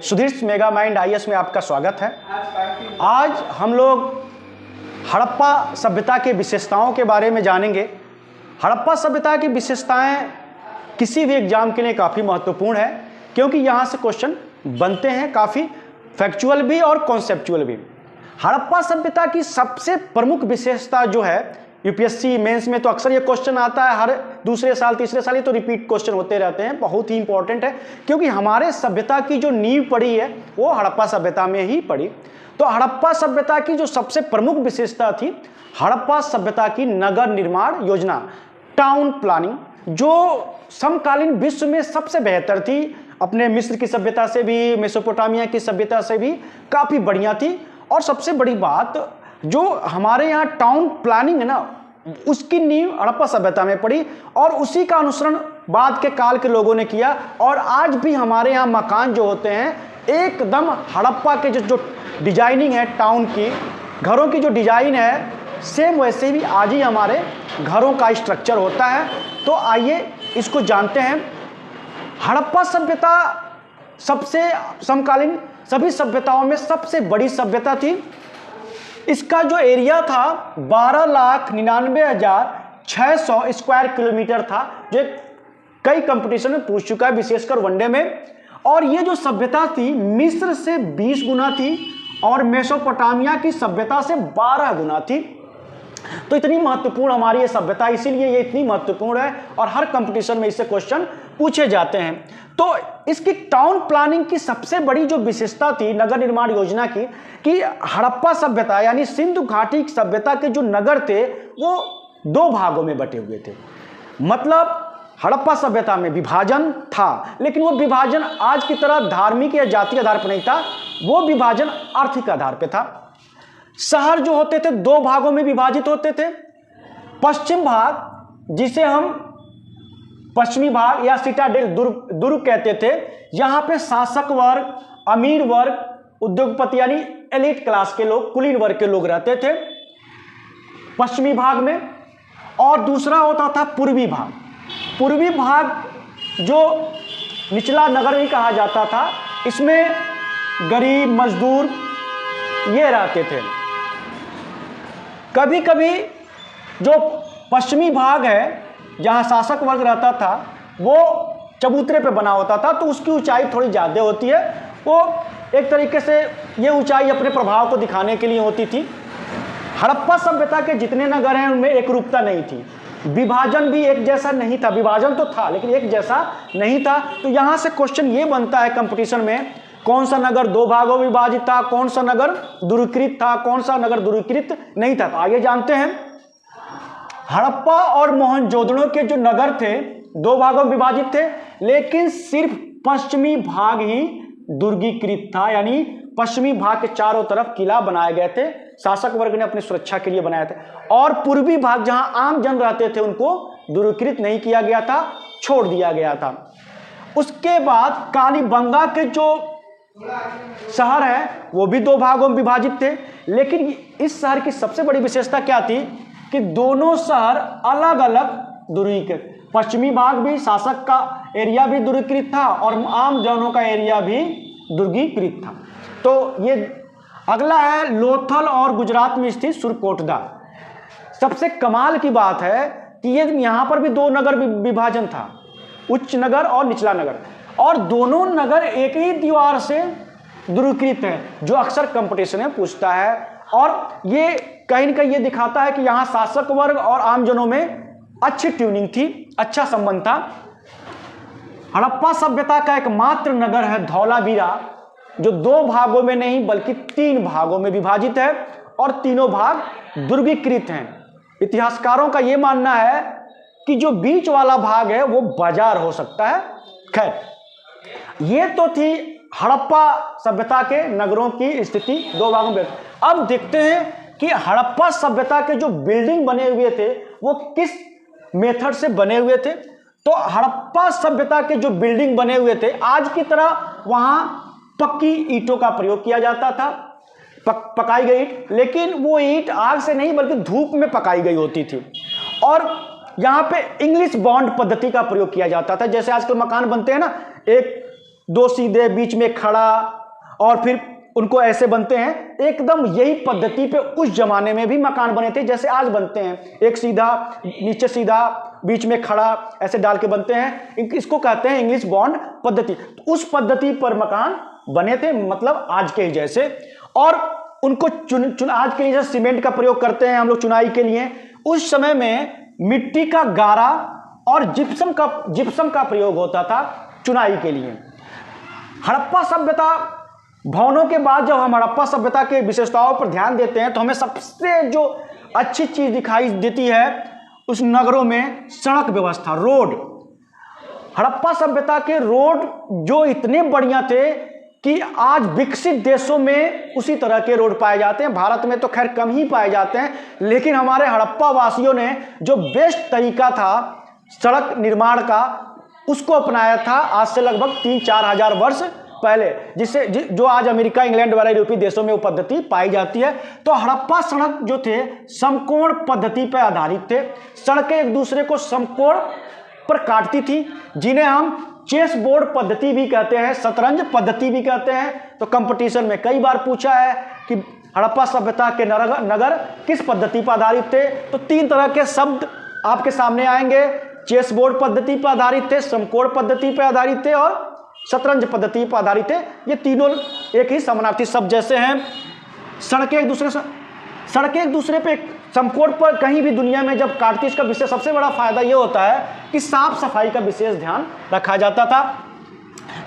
Sudhir mega mind IAS में आपका स्वागत है। आज हम लोग हड़प्पा सभ्यता के विशेषताओं के बारे में जानेंगे। हड़प्पा सभ्यता की विशेषताएं किसी भी एग्जाम के लिए काफ़ी महत्वपूर्ण है, क्योंकि यहाँ से क्वेश्चन बनते हैं, काफ़ी फैक्चुअल भी और कॉन्सेप्चुअल भी। हड़प्पा सभ्यता की सबसे प्रमुख विशेषता जो है, यूपीएससी मेंस में तो अक्सर ये क्वेश्चन आता है, हर दूसरे साल तीसरे साल ये तो रिपीट क्वेश्चन होते रहते हैं, बहुत ही इंपॉर्टेंट है, क्योंकि हमारे सभ्यता की जो नींव पड़ी है वो हड़प्पा सभ्यता में ही पड़ी। तो हड़प्पा सभ्यता की जो सबसे प्रमुख विशेषता थी, हड़प्पा सभ्यता की नगर निर्माण योजना, टाउन प्लानिंग, जो समकालीन विश्व में सबसे बेहतर थी। अपने मिस्र की सभ्यता से भी, मेसोपोटामिया की सभ्यता से भी काफ़ी बढ़िया थी। और सबसे बड़ी बात, जो हमारे यहाँ टाउन प्लानिंग है ना, उसकी नींव हड़प्पा सभ्यता में पड़ी और उसी का अनुसरण बाद के काल के लोगों ने किया। और आज भी हमारे यहाँ मकान जो होते हैं एकदम हड़प्पा के जो डिजाइनिंग है, टाउन की घरों की जो डिजाइन है, सेम वैसे भी आज ही हमारे घरों का स्ट्रक्चर होता है। तो आइए इसको जानते हैं। हड़प्पा सभ्यता सबसे समकालीन सभी सभ्यताओं में सबसे बड़ी सभ्यता थी। इसका जो एरिया था 12,99,600 स्क्वायर किलोमीटर था, जो कई कंपटीशन में पूछ चुका है, विशेषकर वनडे में। और ये जो सभ्यता थी मिस्र से 20 गुना थी और मेसोपोटामिया की सभ्यता से 12 गुना थी। तो इतनी महत्वपूर्ण हमारी ये सभ्यता, इसीलिए ये इतनी महत्वपूर्ण है और हर कंपटीशन में इससे क्वेश्चन पूछे जाते हैं। तो इसकी टाउन प्लानिंग की सबसे बड़ी जो विशेषता थी नगर निर्माण योजना की, कि हड़प्पा सभ्यता यानी सिंधु घाटी सभ्यता के जो नगर थे वो दो भागों में बटे हुए थे। मतलब हड़प्पा सभ्यता में विभाजन था, लेकिन वो विभाजन आज की तरह धार्मिक या जाति आधार पर नहीं था, वो विभाजन आर्थिक आधार पर था। शहर जो होते थे दो भागों में विभाजित होते थे। पश्चिम भाग, जिसे हम पश्चिमी भाग या सिटाडेल दुर्ग कहते थे, यहाँ पे शासक वर्ग, अमीर वर्ग, उद्योगपति यानी एलिट क्लास के लोग, कुलीन वर्ग के लोग रहते थे पश्चिमी भाग में। और दूसरा होता था पूर्वी भाग। पूर्वी भाग जो निचला नगर भी कहा जाता था, इसमें गरीब मजदूर ये रहते थे। कभी कभी जो पश्चिमी भाग है जहाँ शासक वर्ग रहता था वो चबूतरे पे बना होता था, तो उसकी ऊंचाई थोड़ी ज़्यादा होती है। वो एक तरीके से ये ऊंचाई अपने प्रभाव को दिखाने के लिए होती थी। हड़प्पा सभ्यता के जितने नगर हैं उनमें एक रूपता नहीं थी, विभाजन भी एक जैसा नहीं था। विभाजन तो था लेकिन एक जैसा नहीं था। तो यहाँ से क्वेश्चन ये बनता है कंपटीशन में, कौन सा नगर दो भागों में विभाजित था, कौन सा नगर दुर्कृत था, कौन सा नगर दुर्कृत नहीं था। तो आइए जानते हैं। हड़प्पा और मोहनजोदड़ो के जो नगर थे दो भागों में विभाजित थे, लेकिन सिर्फ पश्चिमी भाग ही दुर्गीकृत था, यानी पश्चिमी भाग के चारों तरफ किला बनाए गए थे, शासक वर्ग ने अपनी सुरक्षा के लिए बनाए थे। और पूर्वी भाग जहां आम जन रहते थे उनको दुर्गीकृत नहीं किया गया था, छोड़ दिया गया था। उसके बाद कालीबंगा के जो शहर है वो भी दो भागों में विभाजित थे, लेकिन इस शहर की सबसे बड़ी विशेषता क्या थी कि दोनों शहर अलग अलग दुर्गीकृत। पश्चिमी भाग भी, शासक का एरिया भी दुर्गीकृत था और आम जनों का एरिया भी दुर्गीकृत था। तो ये अगला है लोथल और गुजरात में स्थित सुरकोटदा। सबसे कमाल की बात है कि ये यहाँ पर भी दो नगर विभाजन था, उच्च नगर और निचला नगर, और दोनों नगर एक ही दीवार से दुर्गीकृत हैं, जो अक्सर कंपटीशन में पूछता है। और ये कहीं न कहीं ये दिखाता है कि यहाँ शासक वर्ग और आम जनों में अच्छी ट्यूनिंग थी, अच्छा संबंध था। हड़प्पा सभ्यता का एकमात्र नगर है धौलावीरा, जो दो भागों में नहीं बल्कि 3 भागों में विभाजित है और तीनों भाग दुर्गीकृत हैं। इतिहासकारों का यह मानना है कि जो बीच वाला भाग है वो बाजार हो सकता है। खैर, ये तो थी हड़प्पा सभ्यता के नगरों की स्थिति दो भागों में। अब देखते हैं कि हड़प्पा सभ्यता के जो बिल्डिंग बने हुए थे वो किस मेथड से बने हुए थे। तो हड़प्पा सभ्यता के जो बिल्डिंग बने हुए थे, आज की तरह वहां पक्की ईंटों का प्रयोग किया जाता था, पकाई गई ईंट, लेकिन वो ईंट आग से नहीं बल्कि धूप में पकाई गई होती थी। और यहाँ पे इंग्लिश बॉन्ड पद्धति का प्रयोग किया जाता था। जैसे आजकल मकान बनते हैं ना, एक दो सीधे, बीच में खड़ा, और फिर उनको ऐसे बनते हैं। एकदम यही पद्धति पे उस जमाने में भी मकान बने थे जैसे आज बनते हैं, एक सीधा, नीचे सीधा, बीच में खड़ा, ऐसे डाल के बनते हैं। इसको कहते हैं इंग्लिश बॉन्ड पद्धति। तो उस पद्धति पर मकान बने थे, मतलब आज के ही जैसे। और उनको आज के लिए जैसे सीमेंट का प्रयोग करते हैं हम लोग चुनाई के लिए, उस समय में मिट्टी का गारा और जिप्सम का प्रयोग होता था चुनाई के लिए। हड़प्पा सभ्यता भवनों के बाद जब हम हड़प्पा सभ्यता के विशेषताओं पर ध्यान देते हैं तो हमें सबसे जो अच्छी चीज दिखाई देती है उस नगरों में सड़क व्यवस्था, रोड। हड़प्पा सभ्यता के रोड जो इतने बढ़िया थे कि आज विकसित देशों में उसी तरह के रोड पाए जाते हैं। भारत में तो खैर कम ही पाए जाते हैं, लेकिन हमारे हड़प्पा वासियों ने जो बेस्ट तरीका था सड़क निर्माण का उसको अपनाया था आज से लगभग 3-4 हजार वर्ष पहले, जो आज अमेरिका, इंग्लैंड वाले यूरोपीय देशों में वो पद्धति पाई जाती है। तो हड़प्पा सड़क जो थे समकोण पद्धति पर आधारित थे। सड़कें एक दूसरे को समकोण पर काटती थी, जिन्हें हम चेस बोर्ड पद्धति भी कहते हैं, शतरंज पद्धति भी कहते हैं। तो कंपटीशन में कई बार पूछा है कि हड़प्पा सभ्यता के नगर किस पद्धति पर आधारित थे, तो 3 तरह के शब्द आपके सामने आएंगे। चेस बोर्ड पद्धति पर आधारित थे, समकोण पद्धति पर आधारित थे और शतरंज पद्धति पर आधारित थे। ये तीनों एक ही समानार्थी शब्द जैसे हैं। सड़कें एक दूसरे पे समकोण पर कहीं भी दुनिया में जब काटती, इसका विशेष सबसे बड़ा फायदा ये होता है कि साफ सफाई का विशेष ध्यान रखा जाता था।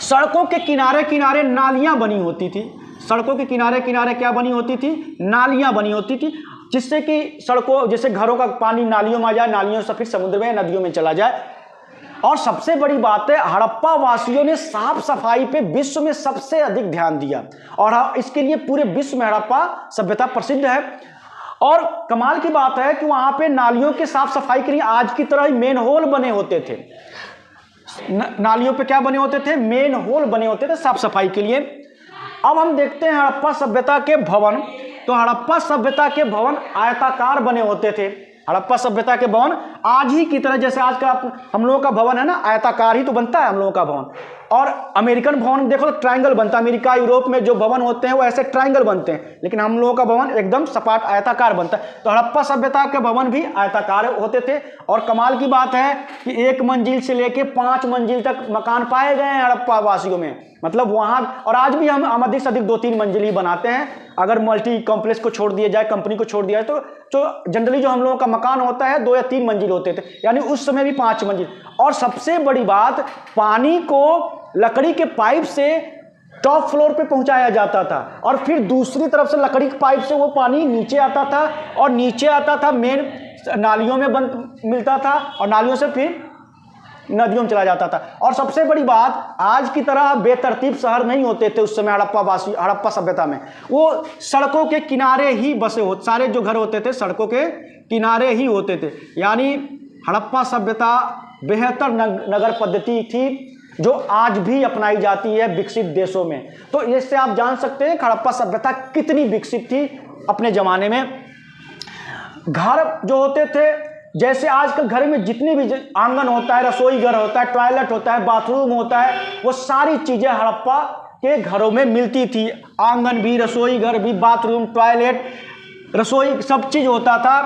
सड़कों के किनारे किनारे नालियां बनी होती थी। सड़कों के किनारे किनारे क्या बनी होती थी? नालियां बनी होती थी, जिससे कि सड़कों, जैसे घरों का पानी नालियों में आ जाए, नालियों से फिर समुद्र में, नदियों में चला जाए। और सबसे बड़ी बात है, हड़प्पा वासियों ने साफ सफाई पे विश्व में सबसे अधिक ध्यान दिया और इसके लिए पूरे विश्व में हड़प्पा सभ्यता प्रसिद्ध है। और कमाल की बात है कि वहां पे नालियों के साफ सफाई के लिए आज की तरह ही मेन होल बने होते थे। नालियों पे क्या बने होते थे? मेन होल बने होते थे साफ सफाई के लिए। अब हम देखते हैं हड़प्पा सभ्यता के भवन। तो हड़प्पा सभ्यता के भवन आयताकार बने होते थे। हड़प्पा सभ्यता के भवन आज ही की तरह, जैसे आज का हम लोगों का भवन है ना, आयताकार ही तो बनता है हम लोगों का भवन। और अमेरिकन भवन देखो तो ट्रायंगल बनता है। अमेरिका, यूरोप में जो भवन होते हैं वो ऐसे ट्रायंगल बनते हैं, लेकिन हम लोगों का भवन एकदम सपाट आयताकार बनता है। तो हड़प्पा सभ्यता के भवन भी आयताकार होते थे। और कमाल की बात है कि 1 मंजिल से लेके 5 मंजिल तक मकान पाए गए हैं हड़प्पा वासियों में। मतलब वहाँ, और आज भी हम अधिक से अधिक 2-3 मंजिल ही बनाते हैं। अगर मल्टी कॉम्प्लेक्स को छोड़ दिया जाए, कंपनी को छोड़ दिया जाए, तो जनरली जो हम लोगों का मकान होता है 2 या 3 मंजिल होते थे, यानी उस समय भी 5 मंजिल। और सबसे बड़ी बात, पानी को लकड़ी के पाइप से टॉप फ्लोर पे पहुंचाया जाता था और फिर दूसरी तरफ से लकड़ी के पाइप से वो पानी नीचे आता था और नीचे आता था मेन नालियों में मिलता था और नालियों से फिर नदियों में चला जाता था। और सबसे बड़ी बात, आज की तरह बेतरतीब शहर नहीं होते थे उस समय हड़प्पा सभ्यता में। वो सड़कों के किनारे ही बसे होते, सारे जो घर होते थे सड़कों के किनारे ही होते थे। यानी हड़प्पा सभ्यता बेहतर नगर पद्धति थी जो आज भी अपनाई जाती है विकसित देशों में। तो इससे आप जान सकते हैं हड़प्पा सभ्यता कितनी विकसित थी अपने जमाने में। घर जो होते थे, जैसे आजकल घर में जितने भी आंगन होता है, रसोई घर होता है, टॉयलेट होता है, बाथरूम होता है, वो सारी चीजें हड़प्पा के घरों में मिलती थी। आंगन भी, रसोई घर भी, बाथरूम, टॉयलेट, रसोई, सब चीज होता था।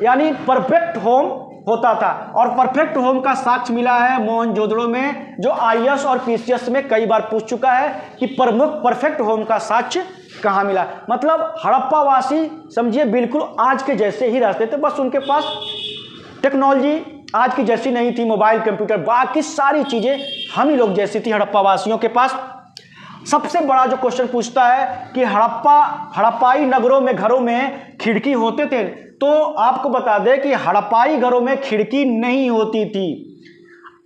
यानी परफेक्ट होम होता था। और परफेक्ट होम का साक्ष्य मिला है मोहनजोदड़ो में, जो IAS और PCS में कई बार पूछ चुका है कि प्रमुख परफेक्ट होम का साक्ष्य कहाँ मिला। मतलब हड़प्पा वासी समझिए बिल्कुल आज के जैसे ही रहते थे, बस उनके पास टेक्नोलॉजी आज की जैसी नहीं थी, मोबाइल, कंप्यूटर, बाकी सारी चीजें हम ही लोग जैसी थी हड़प्पा वासियों के पास। सबसे बड़ा जो क्वेश्चन पूछता है कि हड़प्पाई नगरों में घरों में खिड़की होते थे, तो आपको बता दें कि हड़प्पाई घरों में खिड़की नहीं होती थी।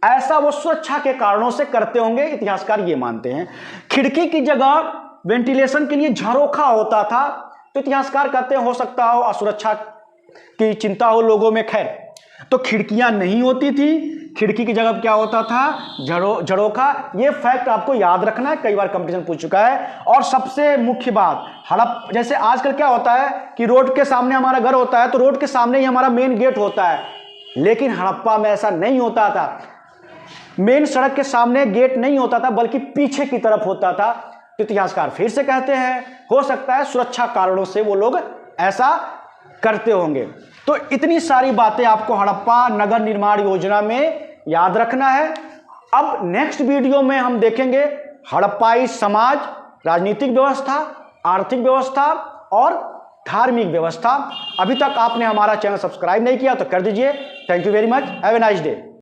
ऐसा वो सुरक्षा के कारणों से करते होंगे, इतिहासकार ये मानते हैं। खिड़की की जगह वेंटिलेशन के लिए झरोखा होता था, तो इतिहासकार कहते हैं हो सकता हो असुरक्षा की चिंता हो लोगों में। खैर, तो खिड़कियां नहीं होती थी, खिड़की की जगह क्या होता था? झरोखा। ये फैक्ट आपको याद रखना है, कई बार कंपटीशन पूछ चुका है। और सबसे मुख्य बात, जैसे आजकल क्या होता है कि रोड के सामने हमारा घर होता है तो रोड के सामने ही हमारा मेन गेट होता है, लेकिन हड़प्पा में ऐसा नहीं होता था। मेन सड़क के सामने गेट नहीं होता था बल्कि पीछे की तरफ होता था। तो इतिहासकार फिर से कहते हैं हो सकता है सुरक्षा कारणों से वो लोग ऐसा करते होंगे। तो इतनी सारी बातें आपको हड़प्पा नगर निर्माण योजना में याद रखना है। अब नेक्स्ट वीडियो में हम देखेंगे हड़प्पाई समाज, राजनीतिक व्यवस्था, आर्थिक व्यवस्था और धार्मिक व्यवस्था। अभी तक आपने हमारा चैनल सब्सक्राइब नहीं किया तो कर दीजिए। Thank you very much. Have a nice day.